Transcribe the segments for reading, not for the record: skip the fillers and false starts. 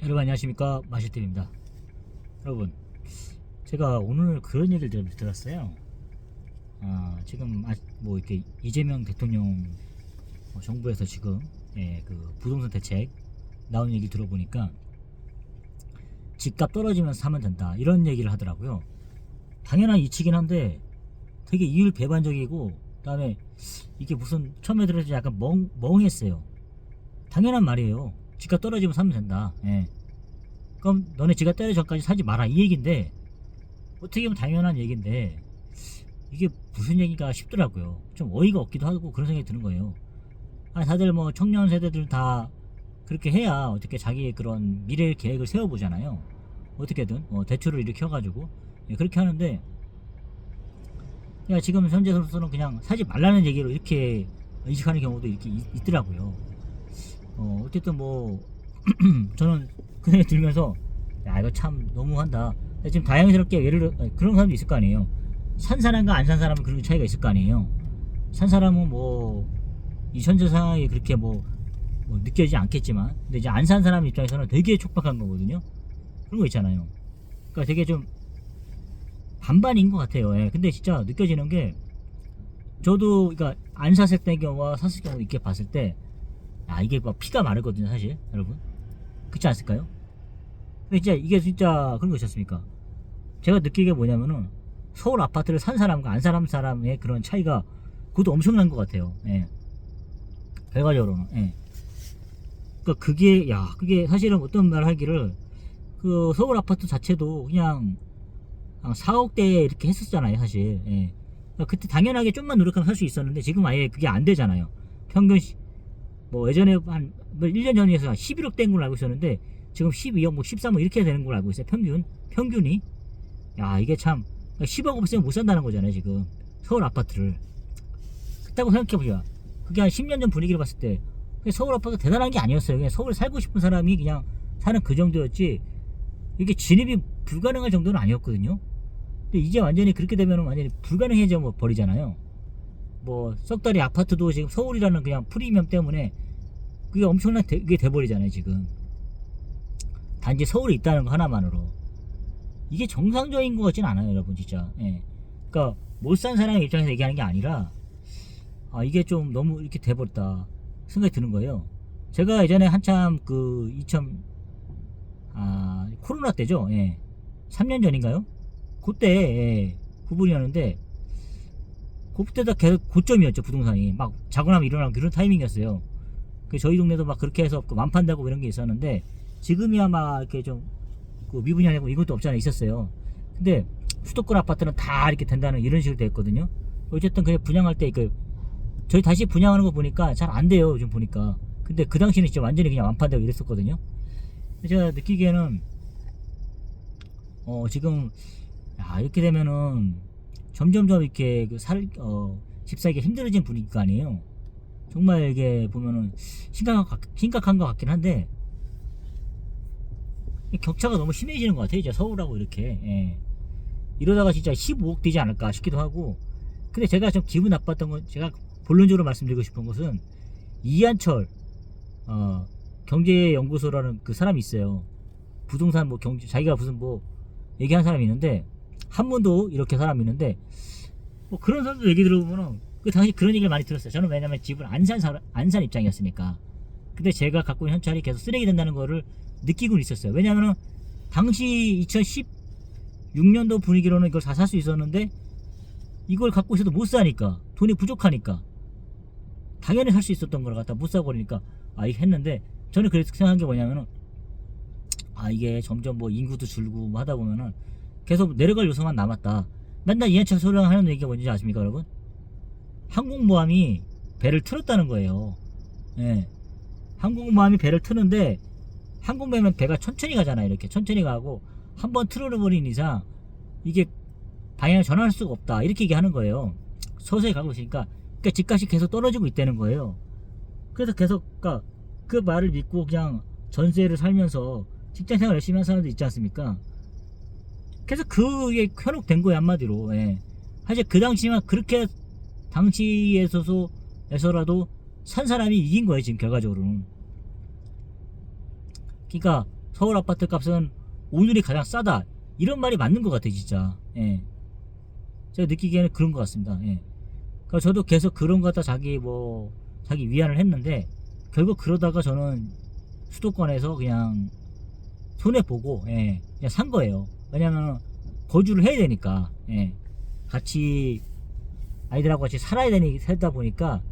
여러분 안녕하십니까, 마실팀입니다. 여러분, 제가 오늘 그런 얘기를 들었어요. 지금 뭐 이렇게 이재명 대통령 정부에서 지금 그 부동산 대책 나온 얘기 들어보니까 집값 떨어지면서 사면 된다 이런 얘기를 하더라고요. 당연한 이치긴 한데 되게 이율배반적이고, 그다음에 이게 무슨 처음에 들어서 약간 멍했어요. 당연한 말이에요. 집값 떨어지면 사면 된다. 그럼 너네 집값 떨어지기 전까지 사지 마라 이 얘기인데, 어떻게 보면 당연한 얘기인데 이게 무슨 얘기가 싶더라고요. 좀 어이가 없기도 하고 그런 생각이 드는 거예요. 다들 뭐 청년 세대들 다 그렇게 해야 어떻게 자기 그런 미래 계획을 세워보잖아요. 어떻게든 대출을 일으켜가지고 그렇게 하는데, 지금 현재로서는 그냥 사지 말라는 얘기로 이렇게 인식하는 경우도 이렇게 있더라고요. 어쨌든 뭐 저는 그 생각이 들면서 야, 이거 참 너무한다. 지금 다양스럽게 예를 들어 그런 사람도 있을 거 아니에요. 산 사람과 안 산 사람은 그런 차이가 있을 거 아니에요. 산 사람은 뭐 이 현재 상황이 그렇게 뭐 느껴지지 않겠지만, 근데 이제 안 산 사람 입장에서는 되게 촉박한 거거든요. 그런 거 있잖아요. 그러니까 되게 좀 반반인 것 같아요. 근데 진짜 느껴지는 게, 저도 그러니까 안 샀을 때 경우와 샀을 경우 이렇게 봤을 때 이게 막 피가 마르거든요, 사실. 여러분 그렇지 않습니까? 근데 진짜 이게 진짜 그런 거 있었습니까? 제가 느끼게 뭐냐면은 서울 아파트를 산 사람과 안 산 사람의 그런 차이가 그것도 엄청난 것 같아요. 결과적으로는. 그러니까 그게 사실은 어떤 말 하기를, 그 서울 아파트 자체도 그냥 4억대 이렇게 했었잖아요, 사실. 그러니까 그때 당연하게 좀만 노력하면 살 수 있었는데 지금 아예 그게 안 되잖아요. 평균 뭐 예전에 한 1년 전에서 11억 된 걸로 알고 있었는데 지금 12억 뭐 13억 이렇게 되는 걸로 알고 있어요. 평균이. 이게 참 10억 없으면 못 산다는 거잖아요, 지금 서울 아파트를. 그렇다고 생각해보자. 그게 한 10년 전 분위기를 봤을 때 서울 아파트 대단한 게 아니었어요. 그냥 서울 살고 싶은 사람이 그냥 사는 그 정도였지, 이게 진입이 불가능할 정도는 아니었거든요. 근데 이제 완전히 그렇게 되면 완전히 불가능해져 버리잖아요. 뭐 석 달이 아파트도 지금 서울이라는 그냥 프리미엄 때문에 그게 엄청난 그게 돼버리잖아요, 지금. 단지 서울에 있다는 거 하나만으로 이게 정상적인 것 같진 않아요, 여러분, 진짜. 그러니까 못 산 사람의 입장에서 얘기하는 게 아니라, 이게 좀 너무 이렇게 돼버렸다 생각이 드는 거예요. 제가 예전에 한참 그 코로나 때죠. 3년 전인가요? 그때 부분이었는데, 그때다 계속 고점이었죠, 부동산이. 막 자고 나면 일어나고 그런 타이밍이었어요. 저희 동네도 막 그렇게 해서 완판되고 이런 게 있었는데, 지금이야 막 이렇게 좀 미분양되고 이것도 없잖아요, 있었어요. 근데 수도권 아파트는 다 이렇게 된다는 이런 식으로 됐거든요. 어쨌든 그냥 분양할 때 저희 다시 분양하는 거 보니까 잘 안 돼요, 요즘 보니까. 근데 그 당시는 진짜 완전히 그냥 완판되고 이랬었거든요. 제가 느끼기에는 지금 이렇게 되면은 점점점 이렇게 집 사기가 힘들어진 분위기가 아니에요. 정말 이게 보면은 심각한 것 같긴 한데, 격차가 너무 심해지는 것 같아요, 이제 서울하고 이렇게. 이러다가 진짜 15억 되지 않을까 싶기도 하고. 근데 제가 좀 기분 나빴던 건, 제가 본론적으로 말씀드리고 싶은 것은, 이한철 경제연구소라는 그 사람이 있어요. 부동산 뭐 자기가 무슨 뭐 얘기한 사람이 있는데, 한문도 이렇게 사람이 있는데, 뭐 그런 사람들 얘기 들어보면은 그 당시 그런 얘기를 많이 들었어요. 저는 왜냐면 집을 안 산 입장이었으니까. 근데 제가 갖고 있는 현찰이 계속 쓰레기 된다는 거를 느끼고 있었어요. 왜냐면은 당시 2016년도 분위기로는 이걸 다 살 수 있었는데, 이걸 갖고 있어도 못 사니까, 돈이 부족하니까 당연히 살 수 있었던 걸 갖다 못 사버리니까 이렇게 했는데, 저는 그래서 생각한 게 뭐냐면은, 이게 점점 뭐 인구도 줄고 뭐 하다 보면은 계속 내려갈 요소만 남았다. 맨날 이한철 소리랑 하는 얘기가 뭔지 아십니까, 여러분? 항공모함이 배를 틀었다는 거예요. 항공모함이 배를 트는데, 항공모함은 배가 천천히 가잖아요. 이렇게 천천히 가고 한번 틀어버린 이상 이게 방향을 전환할 수가 없다, 이렇게 얘기하는 거예요. 서서히 가고 있으니까. 그러니까 집값이 계속 떨어지고 있다는 거예요. 그래서 계속 그 말을 믿고 그냥 전세를 살면서 직장생활 열심히 하는 사람들 있지 않습니까? 그래서 그게 현혹된 거예요, 한마디로. 사실 그 당시만 그렇게 당시에서라도 산 사람이 이긴 거예요, 지금 결과적으로는. 그러니까 서울 아파트 값은 오늘이 가장 싸다, 이런 말이 맞는 것 같아요 진짜. 예. 제가 느끼기에는 그런 것 같습니다. 예. 그러니까 저도 계속 그런 거 갖다 자기 위안을 했는데, 결국 그러다가 저는 수도권에서 그냥 손해보고, 예, 그냥 산 거예요. 왜냐면 거주를 해야 되니까. 예. 같이 아이들하고 같이 살다 보니까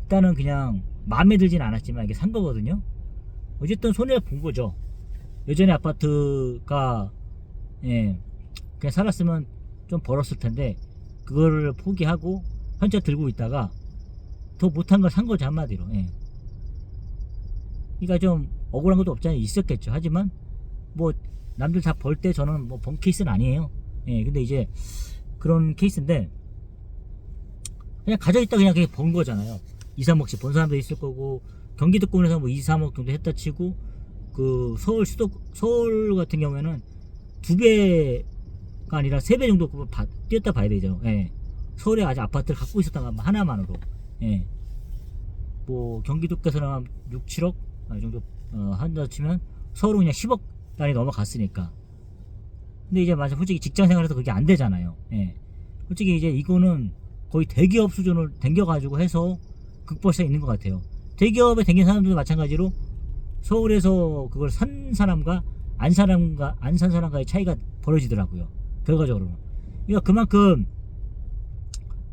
일단은 그냥 마음에 들진 않았지만 이게 산 거거든요. 어쨌든 손해를 본 거죠. 예전에 아파트가, 예, 그냥 살았으면 좀 벌었을 텐데 그거를 포기하고 현재 들고 있다가 더 못한 걸 산 거죠, 한마디로. 예. 그러니까 좀 억울한 것도 없지 않아 있었겠죠. 하지만 뭐 남들 다 벌 때 저는 뭐 번 케이스는 아니에요. 예. 근데 이제 그런 케이스인데, 그냥 가져있다 그냥 번 거잖아요. 2, 3억씩 번 사람도 있을 거고, 경기도권에서 뭐 2, 3억 정도 했다 치고, 그 서울 같은 경우에는 2배가 아니라 3배 정도 뛰었다 봐야 되죠. 예. 서울에 아직 아파트를 갖고 있었던 거 하나만으로. 예. 뭐 경기도께서는 6, 7억 정도 한다 치면 서울은 그냥 10억 단위 넘어갔으니까. 근데 이제 맞아, 솔직히 직장 생활에서 그게 안 되잖아요. 예. 솔직히 이제 이거는 거의 대기업 수준을 댕겨가지고 해서 극복할 수 있는 것 같아요. 대기업에 댕긴 사람들도 마찬가지로 서울에서 그걸 산 사람과 안 산 사람과의 차이가 벌어지더라고요. 결과적으로는. 그러니까 그만큼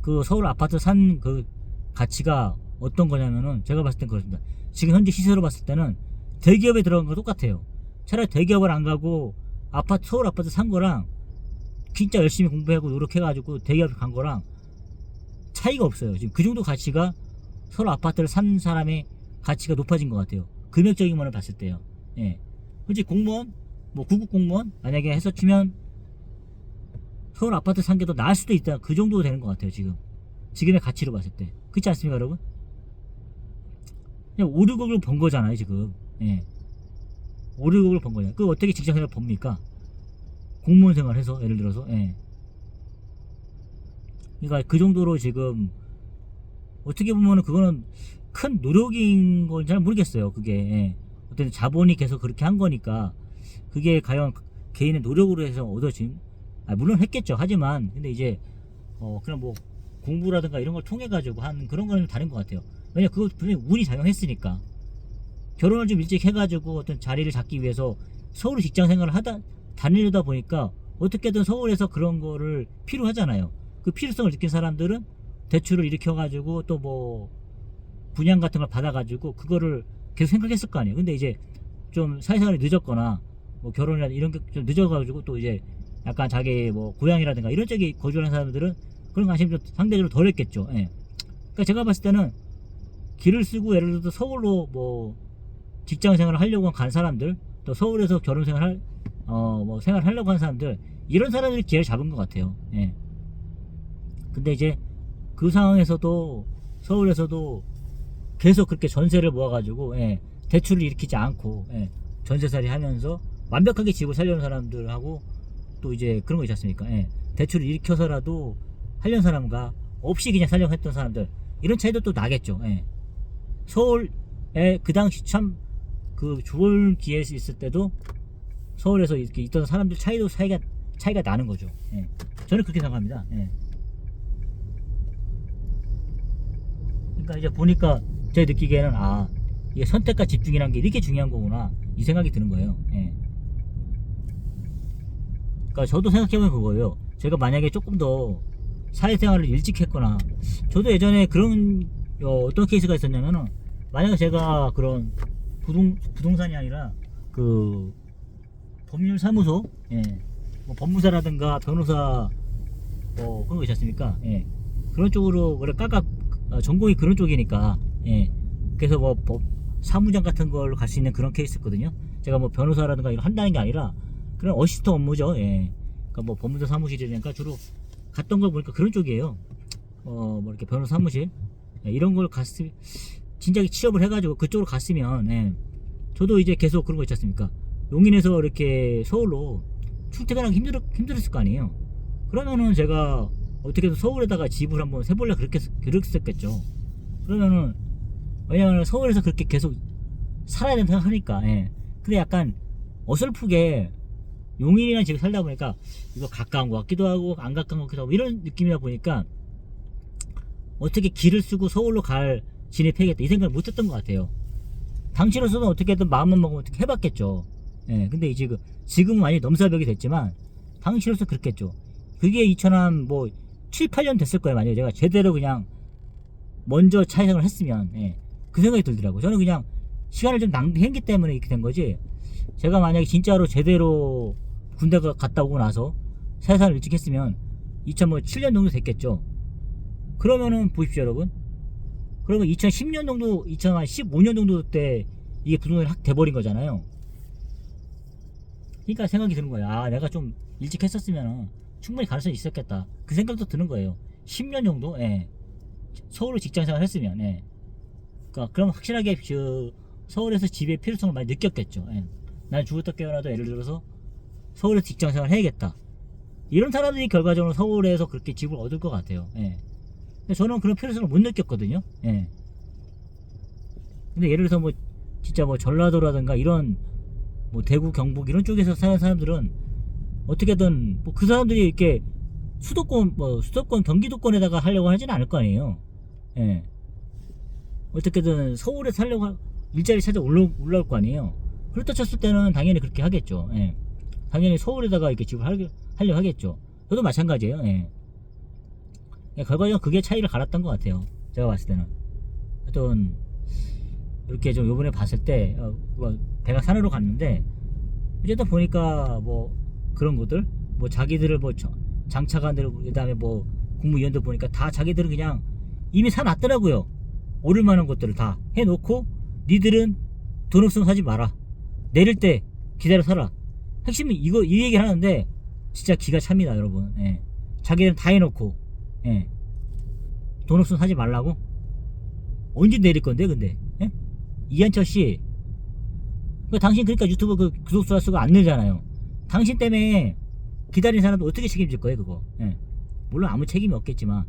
그 서울 아파트 산 그 가치가 어떤 거냐면은, 제가 봤을 땐 그렇습니다. 지금 현재 시세로 봤을 때는 대기업에 들어간 거 똑같아요. 차라리 대기업을 안 가고 서울 아파트 산 거랑, 진짜 열심히 공부하고 노력해가지고 대기업에 간 거랑 차이가 없어요. 지금 그 정도 가치가, 서울 아파트를 산 사람의 가치가 높아진 것 같아요. 금액적인 면을 봤을 때요. 예. 솔직히 공무원, 뭐 구급 공무원 만약에 해서 치면 서울 아파트 산 게 더 나을 수도 있다, 그 정도 되는 것 같아요. 지금의 가치로 봤을 때. 그렇지 않습니까 여러분? 그냥 5, 6억을 번 거잖아요 지금. 예. 5, 6억을 번 거냐. 그 어떻게 직장생활 법니까? 공무원 생활해서 예를 들어서. 예. 그러니까 그 정도로 지금 어떻게 보면은 그거는 큰 노력인 건 잘 모르겠어요. 그게. 예. 어떤 자본이 계속 그렇게 한 거니까 그게 과연 개인의 노력으로 해서 얻어진, 물론 했겠죠. 하지만 근데 이제 그냥 뭐 공부라든가 이런 걸 통해 가지고 하는 그런 거는 다른 것 같아요. 왜냐, 그거 분명히 운이 작용했으니까. 결혼을 좀 일찍 해가지고 어떤 자리를 잡기 위해서 서울 직장 생활을 다니려다 보니까 어떻게든 서울에서 그런 거를 필요하잖아요. 그 필요성을 느낀 사람들은 대출을 일으켜가지고 또 뭐 분양 같은 걸 받아가지고 그거를 계속 생각했을 거 아니에요. 근데 이제 좀 사회생활이 늦었거나 뭐 결혼이나 이런 게 좀 늦어가지고 또 이제 약간 자기 뭐 고향이라든가 이런 쪽에 거주하는 사람들은 그런 관심이 좀 상대적으로 덜 했겠죠. 예. 그러니까 제가 봤을 때는 길을 쓰고 예를 들어서 서울로 뭐 직장 생활을 하려고 간 사람들, 또 서울에서 결혼 생활 뭐 생활 하려고 한 사람들, 이런 사람들이 기회를 잡은 것 같아요. 예. 근데 이제 그 상황에서도 서울에서도 계속 그렇게 전세를 모아가지고, 예, 대출을 일으키지 않고, 예, 전세살이 하면서 완벽하게 집을 살려는 사람들하고 또 이제 그런 거 있지 않습니까? 예, 대출을 일으켜서라도 하려는 사람과 없이 그냥 살려고 했던 사람들, 이런 차이도 또 나겠죠. 예. 서울에 그 당시 참 그 좋은 기회에 있을 때도 서울에서 이렇게 있던 사람들 차이가 나는 거죠. 예. 저는 그렇게 생각합니다. 예. 그러니까 이제 보니까 제가 느끼기에는 이게 선택과 집중이라는 게 이렇게 중요한 거구나, 이 생각이 드는 거예요. 예. 그러니까 저도 생각해보면 그거예요. 제가 만약에 조금 더 사회생활을 일찍 했거나, 저도 예전에 그런 어떤 케이스가 있었냐면은, 만약에 제가 그런 부동산이 아니라 그 법률사무소, 예, 뭐 법무사라든가 변호사 뭐 그런 거 있지 않습니까? 예, 그런 쪽으로 원래 전공이 그런 쪽이니까, 예, 그래서 뭐 사무장 같은 걸로 갈 수 있는 그런 케이스였거든요. 제가 뭐 변호사라든가 이런 한다는 게 아니라 그런 어시스트 업무죠. 예, 그러니까 뭐 법무사 사무실이니까 주로 갔던 걸 보니까 그런 쪽이에요. 뭐 이렇게 변호사 사무실, 예, 이런 걸 진작에 취업을 해가지고 그쪽으로 갔으면, 예, 저도 이제 계속 그런 거 있지 않습니까? 용인에서 이렇게 서울로 출퇴근하기 힘들었을 거 아니에요. 그러면은 제가 어떻게든 서울에다가 집을 한번 세볼래 그랬었겠죠. 그러면은, 왜냐면 서울에서 그렇게 계속 살아야 된다고 하니까. 예. 근데 약간 어설프게 용인이라는 집에 살다 보니까 이거 가까운 것 같기도 하고 안 가까운 것 같기도 하고 이런 느낌이다 보니까 어떻게 길을 쓰고 서울로 진입해야겠다 이 생각을 못했던 것 같아요. 당시로서는 어떻게든 마음만 먹으면 어떻게 해봤겠죠. 예, 근데 이제 지금은 많이 넘사벽이 됐지만 당시로서 그렇겠죠. 그게 2000한 뭐 7, 8년 됐을 거예요. 만약에 제가 제대로 그냥 먼저 차이생을 했으면. 예, 그 생각이 들더라고요. 저는 그냥 시간을 좀 낭비했기 때문에 이렇게 된 거지, 제가 만약에 진짜로 제대로 군대 갔다 오고 나서 세상을 일찍 했으면 2007년 정도 됐겠죠. 그러면은 보십시오 여러분, 그러면 2010년 정도 2015년 정도 때 이게 부동산이 확 돼버린 거잖아요. 그러니까 생각이 드는 거예요. 아, 내가 좀 일찍 했었으면 충분히 가능성이 있었겠다 그 생각도 드는 거예요. 10년 정도, 예, 서울로 직장생활 했으면, 예, 그러니까 그럼 확실하게 서울에서 집의 필요성을 많이 느꼈겠죠. 예. 난 죽었다 깨어나도 예를 들어서 서울에서 직장생활 해야겠다 이런 사람들이 결과적으로 서울에서 그렇게 집을 얻을 것 같아요. 예. 근데 저는 그런 필요성을 못 느꼈거든요. 예. 근데 예를 들어서 뭐 진짜 뭐 전라도라든가 이런 뭐 대구 경북 이런 쪽에서 사는 사람들은 어떻게든 뭐 그 사람들이 이렇게 수도권 경기도권에다가 하려고 하지는 않을 거 아니에요. 예. 어떻게든 서울에 살려고 일자리 찾아 올라올 거 아니에요. 그렇다 쳤을 때는 당연히 그렇게 하겠죠. 예. 당연히 서울에다가 이렇게 집을 하려고 하겠죠. 저도 마찬가지예요. 예. 예, 결과적으로 그게 차이를 갈았던 것 같아요. 제가 봤을 때는. 하여튼 이렇게 좀 요번에 봤을 때 뭐 대학 산으로 갔는데 어쨌든 보니까 뭐 그런 것들 뭐 자기들을 뭐 장차관들 그다음에 뭐 국무위원들 보니까 다 자기들은 그냥 이미 사놨더라고요. 오를 만한 것들을 다 해놓고 니들은 돈 없으면 사지 마라. 내릴 때 기다려 살아. 핵심은 이 얘기를 하는데 진짜 기가 찹니다 여러분. 예. 자기들은 다 해놓고, 예, 돈 없으면 사지 말라고? 언제 내릴 건데 근데? 예? 이한철 씨, 당신 그러니까 유튜브 구독 수가 안 늘잖아요. 당신 때문에 기다린 사람도 어떻게 책임질 거예요 그거? 예. 물론 아무 책임이 없겠지만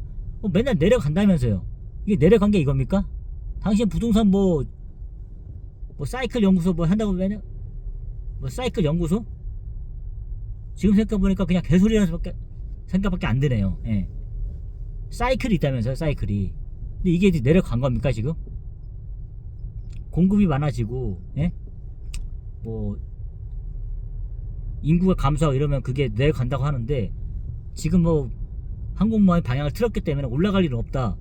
맨날 내려간다면서요. 이게 내려간 게 이겁니까? 당신 부동산 뭐 사이클 연구소 뭐 한다고 왜냐? 뭐 사이클 연구소? 지금 생각해보니까 그냥 개소리라는 생각밖에 안 드네요. 예. 사이클이 있다면서요, 사이클이. 근데 이게 내려간 겁니까 지금? 공급이 많아지고, 예? 뭐 인구가 감소하고 이러면 그게 내려간다고 하는데 지금 뭐 항공모함이 방향을 틀었기 때문에 올라갈 일은 없다.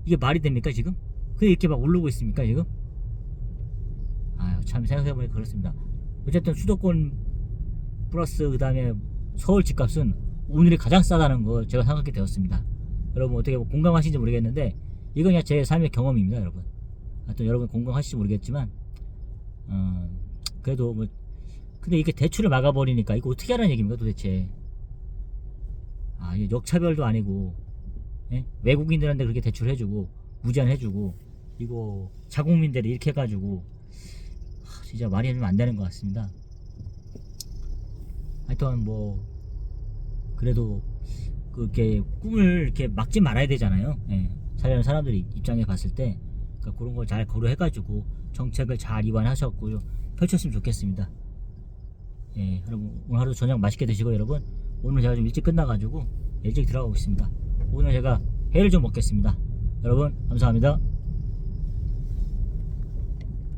이게 말이 됩니까 지금? 그게 이렇게 막 오르고 있습니까 지금? 아유, 참 생각해보니 그렇습니다. 어쨌든 수도권 플러스 그 다음에 서울 집값은 오늘이 가장 싸다는 거 제가 생각하게 되었습니다. 여러분 어떻게 뭐 공감하시는지 모르겠는데 이건 그냥 제 삶의 경험입니다 여러분. 하여튼 여러분 공감하실지 모르겠지만 그래도 뭐 근데 이게 대출을 막아버리니까 이거 어떻게 하라는 얘기입니까 도대체? 아, 이게 역차별도 아니고, 예? 외국인들한테 그렇게 대출 해주고 무제한 해주고 이거 자국민들이 이렇게 해가지고 진짜 말이 좀 안 되는 것 같습니다. 하여튼 뭐 그래도 그렇게 꿈을 이렇게 막지 말아야 되잖아요. 예. 살려는 사람들이 입장에 봤을 때 그러니까 그런 걸 잘 고려해가지고 정책을 잘 입안하셨고 펼쳤으면 좋겠습니다. 예, 여러분 오늘 하루 저녁 맛있게 드시고 여러분 오늘 제가 좀 일찍 끝나가지고 일찍 들어가고 있습니다. 오늘 제가 회를 좀 먹겠습니다. 여러분 감사합니다.